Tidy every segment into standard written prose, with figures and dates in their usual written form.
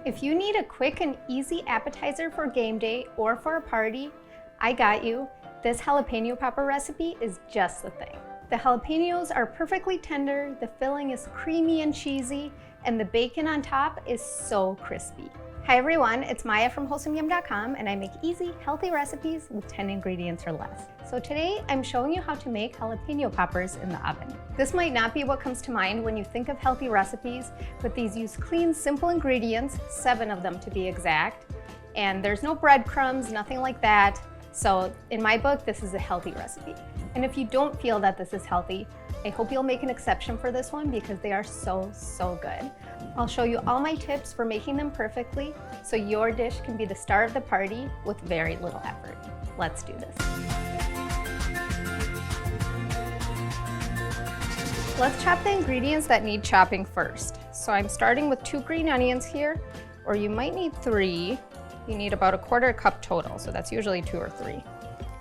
If you need a quick and easy appetizer for game day or for a party, I got you. This jalapeno popper recipe is just the thing. The jalapenos are perfectly tender, the filling is creamy and cheesy, and the bacon on top is so crispy. Hi everyone, it's Maya from WholesomeYum.com, and I make easy, healthy recipes with 10 ingredients or less. So today I'm showing you how to make jalapeno poppers in the oven. This might not be what comes to mind when you think of healthy recipes, but these use clean, simple ingredients, 7 of them to be exact, and there's no breadcrumbs, nothing like that. So in my book, this is a healthy recipe. And if you don't feel that this is healthy, I hope you'll make an exception for this one because they are so good. I'll show you all my tips for making them perfectly so your dish can be the star of the party with very little effort. Let's do this. Let's chop the ingredients that need chopping first. So I'm starting with 2 green onions here, or you might need 3. You need about a 1/4 cup total, so that's usually 2 or 3.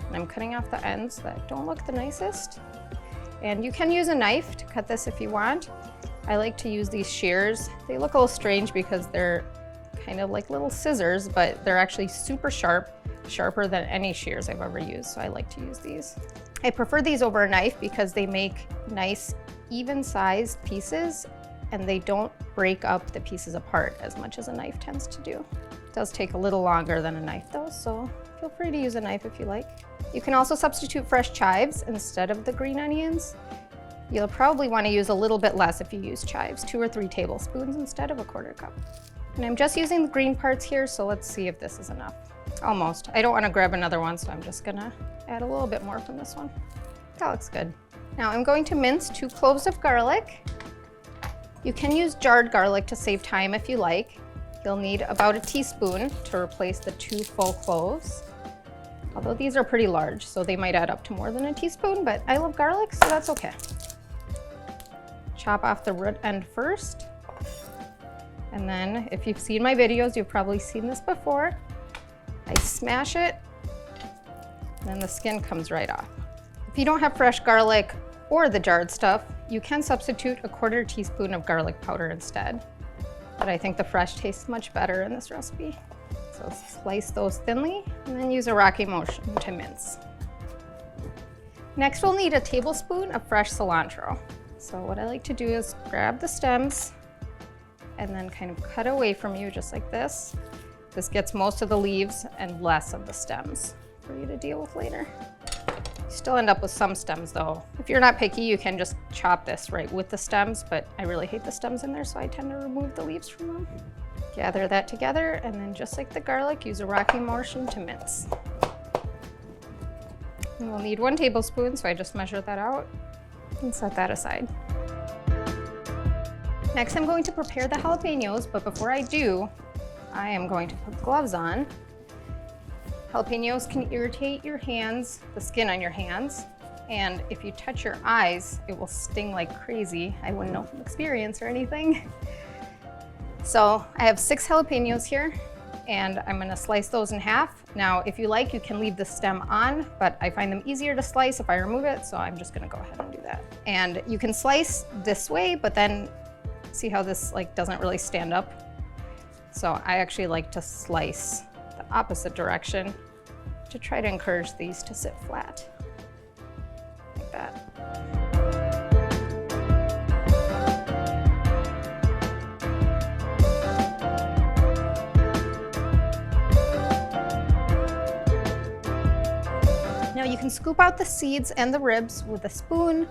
And I'm cutting off the ends that don't look the nicest. And you can use a knife to cut this if you want. I like to use these shears. They look a little strange because they're kind of like little scissors, but they're actually super sharp, sharper than any shears I've ever used, so I like to use these. I prefer these over a knife because they make nice, even-sized pieces, and they don't break up the pieces apart as much as a knife tends to do. It does take a little longer than a knife though, so feel free to use a knife if you like. You can also substitute fresh chives instead of the green onions. You'll probably want to use a little bit less if you use chives, 2 or 3 tablespoons instead of a 1/4 cup. And I'm just using the green parts here, so let's see if this is enough. Almost. I don't want to grab another one, so I'm just gonna add a little bit more from this one. That looks good. Now I'm going to mince 2 cloves of garlic. You can use jarred garlic to save time if you like. You'll need about a teaspoon to replace the 2 full cloves. Although these are pretty large, so they might add up to more than a teaspoon, but I love garlic, so that's okay. Chop off the root end first. And then, if you've seen my videos, you've probably seen this before. I smash it, and then the skin comes right off. If you don't have fresh garlic or the jarred stuff, you can substitute a 1/4 teaspoon of garlic powder instead. But I think the fresh tastes much better in this recipe. So slice those thinly and then use a rocking motion to mince. Next we'll need a tablespoon of fresh cilantro. So what I like to do is grab the stems and then kind of cut away from you just like this. This gets most of the leaves and less of the stems for you to deal with later. You still end up with some stems though. If you're not picky, you can just chop this right with the stems, but I really hate the stems in there, so I tend to remove the leaves from them. Gather that together, and then just like the garlic, use a rocking motion to mince. And we'll need 1 tablespoon, so I just measured that out and set that aside. Next, I'm going to prepare the jalapenos, but before I do, I am going to put gloves on. Jalapenos can irritate your hands, the skin on your hands, and if you touch your eyes, it will sting like crazy. I wouldn't know from experience or anything. So I have 6 jalapenos here, and I'm gonna slice those in half. Now, if you like, you can leave the stem on, but I find them easier to slice if I remove it, so I'm just gonna go ahead and do that. And you can slice this way, but then see how this doesn't really stand up? So I actually like to slice the opposite direction to try to encourage these to sit flat, like that. Now you can scoop out the seeds and the ribs with a spoon.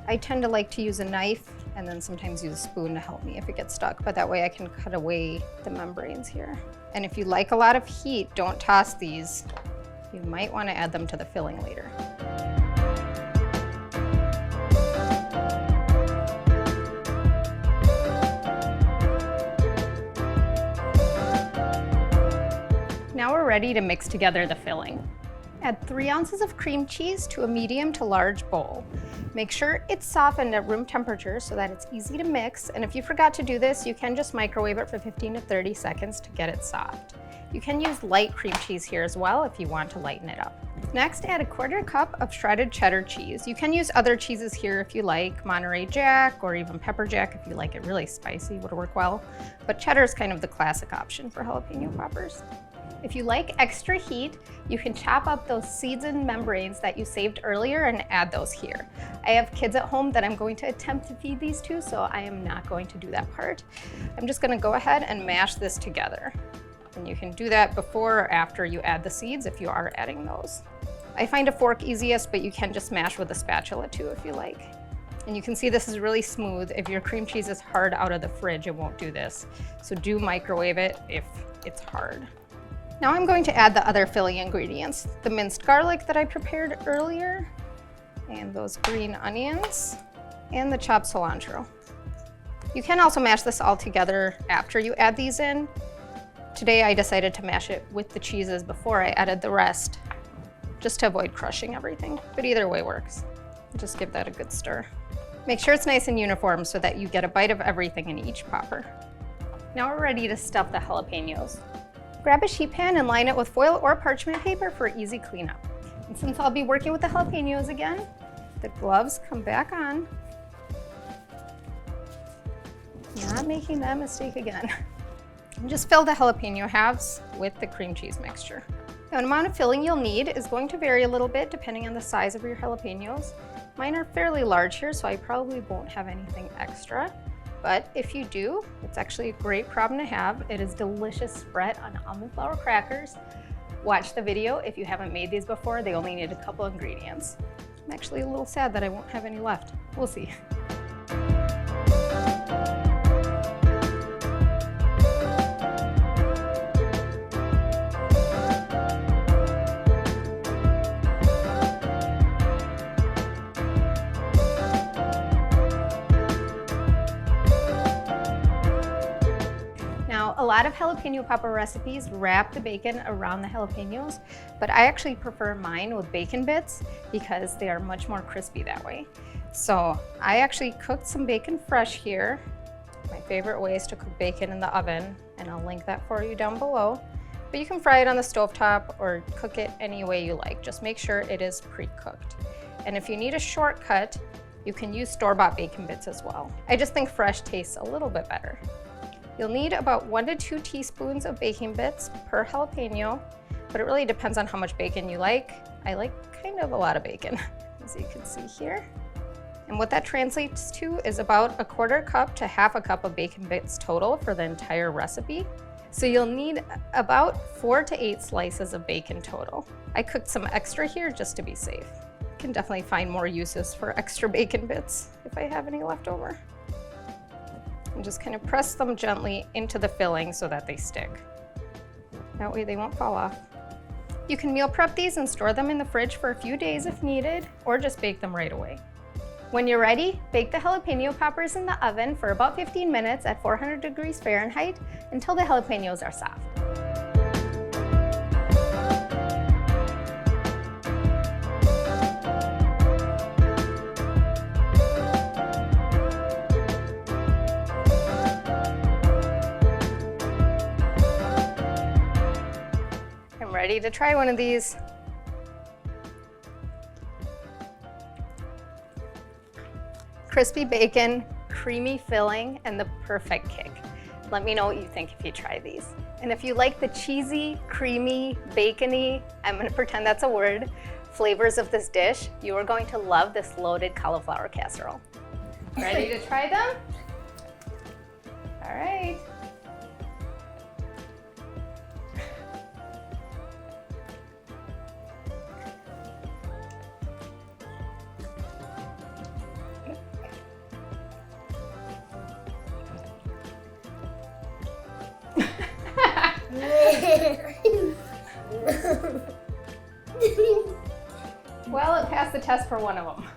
I tend to like to use a knife and then sometimes use a spoon to help me if it gets stuck, but that way I can cut away the membranes here. And if you like a lot of heat, don't toss these. You might want to add them to the filling later. Now we're ready to mix together the filling. Add 3 ounces of cream cheese to a medium to large bowl. Make sure it's softened at room temperature so that it's easy to mix, and if you forgot to do this, you can just microwave it for 15 to 30 seconds to get it soft. You can use light cream cheese here as well if you want to lighten it up. Next, add 1/4 cup of shredded cheddar cheese. You can use other cheeses here if you like, Monterey Jack or even pepper jack if you like it really spicy, would work well. But cheddar is kind of the classic option for jalapeno poppers. If you like extra heat, you can chop up those seeds and membranes that you saved earlier and add those here. I have kids at home that I'm going to attempt to feed these to, so I am not going to do that part. I'm just gonna go ahead and mash this together. And you can do that before or after you add the seeds if you are adding those. I find a fork easiest, but you can just mash with a spatula too if you like. And you can see this is really smooth. If your cream cheese is hard out of the fridge, it won't do this. So do microwave it if it's hard. Now I'm going to add the other filling ingredients, the minced garlic that I prepared earlier, and those green onions, and the chopped cilantro. You can also mash this all together after you add these in. Today I decided to mash it with the cheeses before I added the rest, just to avoid crushing everything, but either way works. Just give that a good stir. Make sure it's nice and uniform so that you get a bite of everything in each popper. Now we're ready to stuff the jalapenos. Grab a sheet pan and line it with foil or parchment paper for easy cleanup. And since I'll be working with the jalapenos again, the gloves come back on. Not making that mistake again. And just fill the jalapeno halves with the cream cheese mixture. Now, the amount of filling you'll need is going to vary a little bit depending on the size of your jalapenos. Mine are fairly large here, so I probably won't have anything extra. But if you do, it's actually a great problem to have. It is delicious spread on almond flour crackers. Watch the video if you haven't made these before. They only need a couple ingredients. I'm actually a little sad that I won't have any left. We'll see. A lot of jalapeno popper recipes wrap the bacon around the jalapenos, but I actually prefer mine with bacon bits because they are much more crispy that way. So I actually cooked some bacon fresh here. My favorite way is to cook bacon in the oven, and I'll link that for you down below. But you can fry it on the stovetop or cook it any way you like. Just make sure it is pre-cooked. And if you need a shortcut, you can use store-bought bacon bits as well. I just think fresh tastes a little bit better. You'll need about 1 to 2 teaspoons of baking bits per jalapeno, but it really depends on how much bacon you like. I like kind of a lot of bacon, as you can see here. And what that translates to is about 1/4 cup to 1/2 cup of bacon bits total for the entire recipe. So you'll need about 4 to 8 slices of bacon total. I cooked some extra here just to be safe. I can definitely find more uses for extra bacon bits if I have any left over. And just kind of press them gently into the filling so that they stick. That way they won't fall off. You can meal prep these and store them in the fridge for a few days if needed, or just bake them right away. When you're ready, bake the jalapeno poppers in the oven for about 15 minutes at 400 degrees Fahrenheit until the jalapenos are soft. Ready to try one of these. Crispy bacon, creamy filling, and the perfect kick. Let me know what you think if you try these. And if you like the cheesy, creamy, bacony, I'm gonna pretend that's a word, flavors of this dish, you are going to love this loaded cauliflower casserole. Ready to try them? All right. Well, it passed the test for one of them.